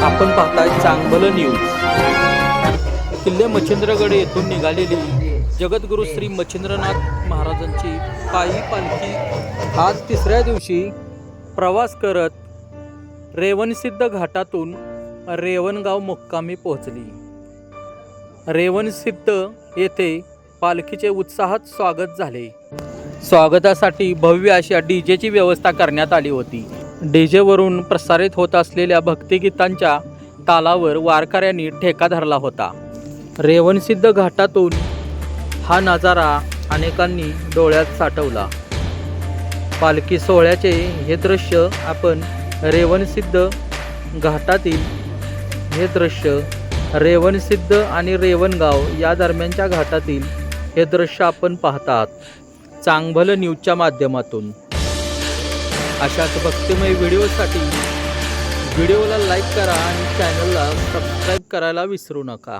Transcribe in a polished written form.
आपण पाहताय चांगलं न्यूज। किल्ले मच्छिंद्रगड येथून निघालेली जगद्गुरू श्री मच्छिंद्रनाथ महाराजांची पायी पालखी आज तिसऱ्या दिवशी प्रवास करत रेवणसिद्ध घाटातून रेवणगाव मुक्कामी पोहोचली। रेवणसिद्ध येथे पालखीचे उत्साहात स्वागत झाले। स्वागतासाठी भव्य अशा डीजेची व्यवस्था करण्यात आली होती। डीजेवरून प्रसारित होत असलेल्या भक्तिगीतांच्या तालावर वारकऱ्यांनी ठेका धरला होता। रेवणसिद्ध घाटातून हा नजारा अनेकांनी डोळ्यात साठवला। पालखी सोहळ्याचे हे दृश्य आपण रेवणसिद्ध घाटातील हे दृश्य रेवणसिद्ध आणि रेवणगाव या दरम्यानच्या घाटातील हे दृश्य आपण पाहतात चांगलं न्यूजच्या माध्यमातून। अशाच भक्तिमय व्हिडिओसाठी व्हिडिओला लाईक करा आणि चॅनलला सबस्क्राईब करायला विसरू नका।